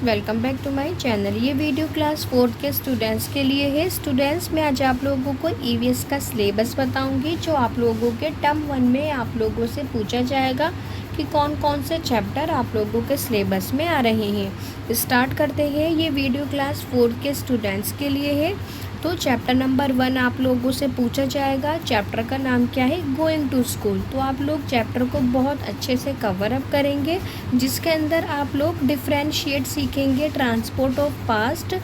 Welcome back to my channel. ये video class 4 के students के लिए है। स्टूडेंट्स, मैं आज आप लोगों को ईवीएस का सिलेबस बताऊंगी जो आप लोगों के टर्म 1 में आप लोगों से पूछा जाएगा कि कौन कौन से चैप्टर आप लोगों के सिलेबस में आ रहे हैं। स्टार्ट करते हैं। ये वीडियो क्लास 4 के स्टूडेंट्स के लिए है। तो चैप्टर नंबर 1 आप लोगों से पूछा जाएगा। चैप्टर का नाम क्या है? Going to school. तो आप लोग चैप्टर को बहुत अच्छे से कवर अप करेंगे, जिसके अंदर आप लोग डिफ्रेंशिएट सीखेंगे ट्रांसपोर्ट ऑफ पास्ट,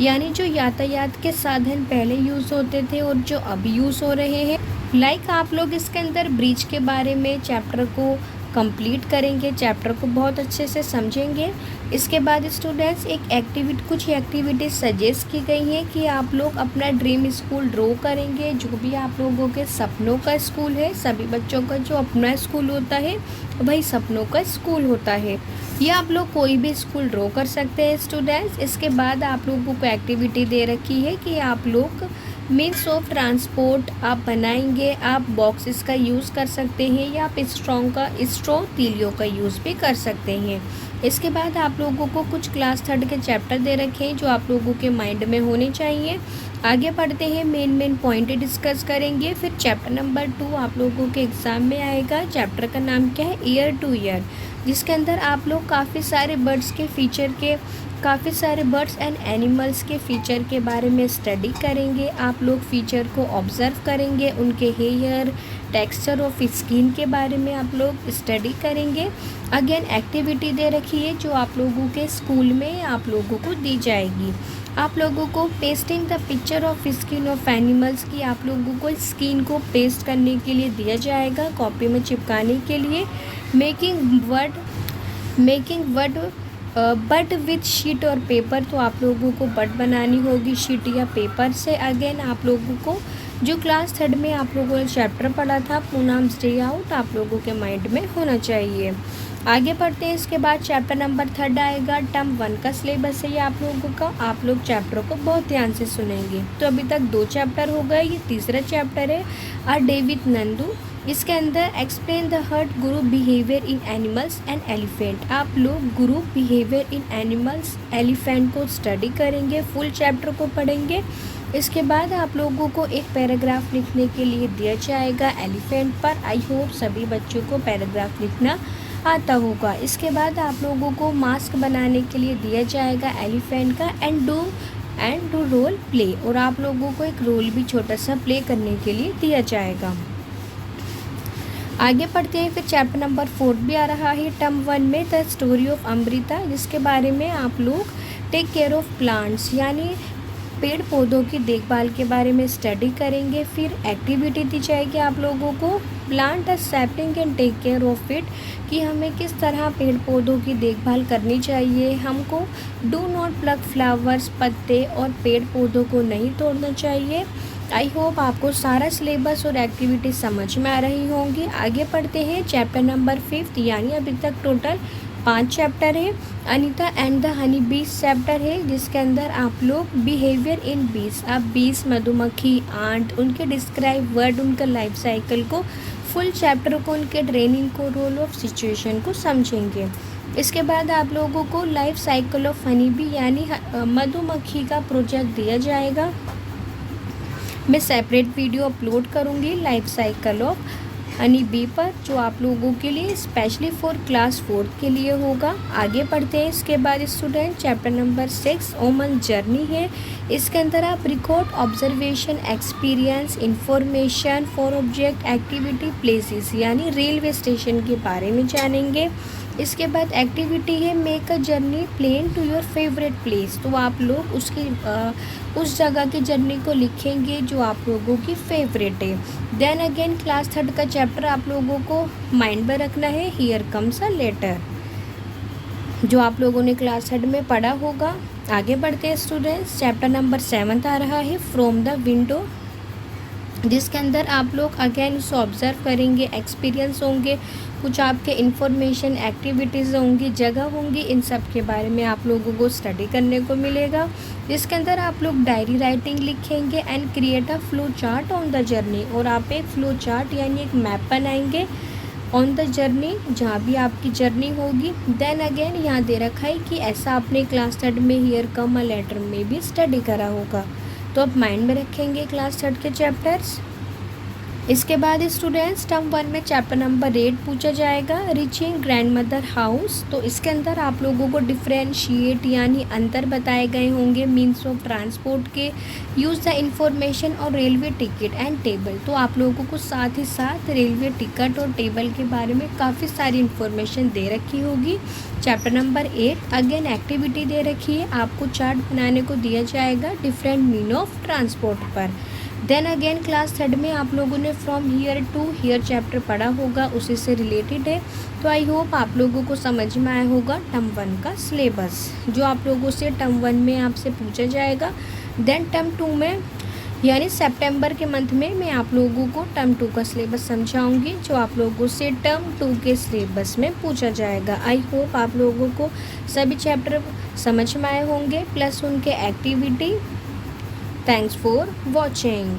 यानी जो यातायात के साधन पहले यूज़ होते थे और जो अभी यूज़ हो रहे हैं। आप लोग इसके अंदर ब्रिज के बारे में चैप्टर को कंप्लीट करेंगे, चैप्टर को बहुत अच्छे से समझेंगे। इसके बाद स्टूडेंट्स कुछ एक्टिविटीज़ सजेस्ट की गई हैं कि आप लोग अपना ड्रीम स्कूल ड्रॉ करेंगे। जो भी आप लोगों के सपनों का स्कूल है, सभी बच्चों का जो अपना स्कूल होता है वही सपनों का स्कूल होता है। या आप लोग कोई भी स्कूल ड्रॉ कर सकते हैं स्टूडेंट्स। इसके बाद आप लोगों को एक्टिविटी दे रखी है कि आप लोग मीन्स ऑफ ट्रांसपोर्ट आप बनाएंगे। आप बॉक्सेस का यूज़ कर सकते हैं या आप स्ट्रॉ तीलियों का यूज़ भी कर सकते हैं। इसके बाद आप लोगों को कुछ क्लास 3 के चैप्टर दे रखे हैं जो आप लोगों के माइंड में होने चाहिए। आगे बढ़ते हैं, मेन पॉइंट डिस्कस करेंगे। फिर चैप्टर नंबर 2 आप लोगों के एग्ज़ाम में आएगा। चैप्टर का नाम क्या है? ईयर टू ईयर, जिसके अंदर आप लोग काफ़ी सारे बर्ड्स एंड एनिमल्स के फ़ीचर के बारे में स्टडी करेंगे। आप लोग फ़ीचर को ऑब्ज़र्व करेंगे, उनके हेयर, टेक्सचर ऑफ स्किन के बारे में आप लोग स्टडी करेंगे। अगेन एक्टिविटी दे रखी है जो आप लोगों के स्कूल में आप लोगों को दी जाएगी। आप लोगों को pasting the picture of skin of animals की आप लोगों को स्किन को पेस्ट करने के लिए दिया जाएगा, कॉपी में चिपकाने के लिए। Making word but with sheet और पेपर, तो आप लोगों को बट बनानी होगी शीट या पेपर से। अगेन आप लोगों को जो क्लास 3 में आप लोगों ने चैप्टर पढ़ा था प्रोनाउंस डे आउट आप लोगों के माइंड में होना चाहिए। आगे बढ़ते हैं। इसके बाद चैप्टर नंबर 3 आएगा। टर्म 1 का सिलेबस है ये आप लोगों का। आप लोग चैप्टर को बहुत ध्यान से सुनेंगे। तो अभी तक 2 चैप्टर हो गए, ये तीसरा चैप्टर है अ डे विथ नंदू। इसके अंदर explain the herd group behaviour in animals and elephant. आप लोग group behaviour in animals elephant को स्टडी करेंगे, फुल चैप्टर को पढ़ेंगे। इसके बाद आप लोगों को एक पैराग्राफ लिखने के लिए दिया जाएगा एलिफेंट पर। आई होप सभी बच्चों को पैराग्राफ लिखना आता होगा। इसके बाद आप लोगों को मास्क बनाने के लिए दिया जाएगा एलिफेंट का एंड डू रोल प्ले, और आप लोगों को एक रोल भी छोटा सा प्ले करने के लिए दिया जाएगा। आगे पढ़ते हैं। फिर चैप्टर नंबर 4 भी आ रहा है टर्म 1 में, द स्टोरी ऑफ अमृता, जिसके बारे में आप लोग टेक केयर ऑफ प्लांट्स यानी पेड़ पौधों की देखभाल के बारे में स्टडी करेंगे। फिर एक्टिविटी दी जाएगी आप लोगों को plant a sapling and take care of it, कि हमें किस तरह पेड़ पौधों की देखभाल करनी चाहिए। हमको डू नॉट प्लग फ्लावर्स, पत्ते और पेड़ पौधों को नहीं तोड़ना चाहिए। आई होप आपको सारा सिलेबस और एक्टिविटी समझ में आ रही होंगी। आगे पढ़ते हैं। चैप्टर नंबर 5 यानी अभी तक टोटल 5 चैप्टर है। अनीता एंड द हनी बीस चैप्टर है, जिसके अंदर आप लोग बिहेवियर इन बीस, आप बीस, मधुमक्खी, आंट, उनके डिस्क्राइब वर्ड, उनका लाइफ साइकिल को, फुल चैप्टर को, उनके ट्रेनिंग को, रोल ऑफ सिचुएशन को समझेंगे। इसके बाद आप लोगों को life cycle of honey bee यानी मधुमक्खी का प्रोजेक्ट दिया जाएगा। मैं सेपरेट वीडियो अपलोड करूँगी life cycle of honey bee पर, जो आप लोगों के लिए स्पेशली फॉर क्लास 4 के लिए होगा। आगे पढ़ते हैं। इसके बाद स्टूडेंट चैप्टर नंबर 6 ओमन जर्नी है। इसके अंदर आप record observation, experience, information for object, activity, places यानी रेलवे स्टेशन के बारे में जानेंगे। इसके बाद एक्टिविटी है make a journey plan to your favourite place, तो आप लोग उस जगह की जर्नी को लिखेंगे जो आप लोगों की फेवरेट है। देन अगेन क्लास 3 का चैप्टर आप लोगों को माइंड में रखना है, हियर कम्स अ लेटर, जो आप लोगों ने क्लास 3 में पढ़ा होगा। आगे बढ़ते हैं स्टूडेंट्स। चैप्टर नंबर 7 आ रहा है फ्रॉम द विंडो, जिसके अंदर आप लोग अगेन उसे ऑब्ज़र्व करेंगे, एक्सपीरियंस होंगे, कुछ आपके इन्फॉर्मेशन, एक्टिविटीज़ होंगी, जगह होंगी, इन सब के बारे में आप लोगों को स्टडी करने को मिलेगा। जिसके अंदर आप लोग डायरी राइटिंग लिखेंगे and create a flow chart on the journey, और आप एक फ्लो चार्ट यानी एक मैप बनाएंगे ऑन द जर्नी, जहाँ भी आपकी जर्नी होगी। देन अगेन यहाँ दे रखा है कि ऐसा आपने क्लास थर्ड में हियर कम अ लेटर में भी स्टडी करा होगा, तो आप माइंड में रखेंगे क्लास थर्ड के चैप्टर्स। इसके बाद स्टूडेंट्स टर्म 1 में चैप्टर नंबर 8 पूछा जाएगा, रीचिंग ग्रैंड मदर हाउस। तो इसके अंदर आप लोगों को डिफ्रेंशिएट यानी अंतर बताए गए होंगे मीन्स ऑफ ट्रांसपोर्ट के, यूज़ द इंफॉर्मेशन और रेलवे टिकट एंड टेबल। तो आप लोगों को साथ ही साथ रेलवे टिकट और टेबल के बारे में काफ़ी सारी इन्फॉर्मेशन दे रखी होगी। चैप्टर नंबर 8 अगेन एक्टिविटी दे रखी है, आपको चार्ट बनाने को दिया जाएगा डिफरेंट मीन ऑफ ट्रांसपोर्ट पर। देन अगेन क्लास थर्ड में आप लोगों ने from here to here chapter पढ़ा होगा, उसी से रिलेटेड है। तो आई होप आप लोगों को समझ में आया होगा टर्म 1 का सिलेबस, जो आप लोगों से टर्म 1 में आपसे पूछा जाएगा। देन टर्म 2 में यानी सितंबर के मंथ में मैं आप लोगों को टर्म 2 का सिलेबस समझाऊंगी, जो आप लोगों से टर्म 2 के सिलेबस में पूछा जाएगा। आई होप आप लोगों को सभी चैप्टर समझ में आए होंगे प्लस उनके एक्टिविटी। Thanks for watching.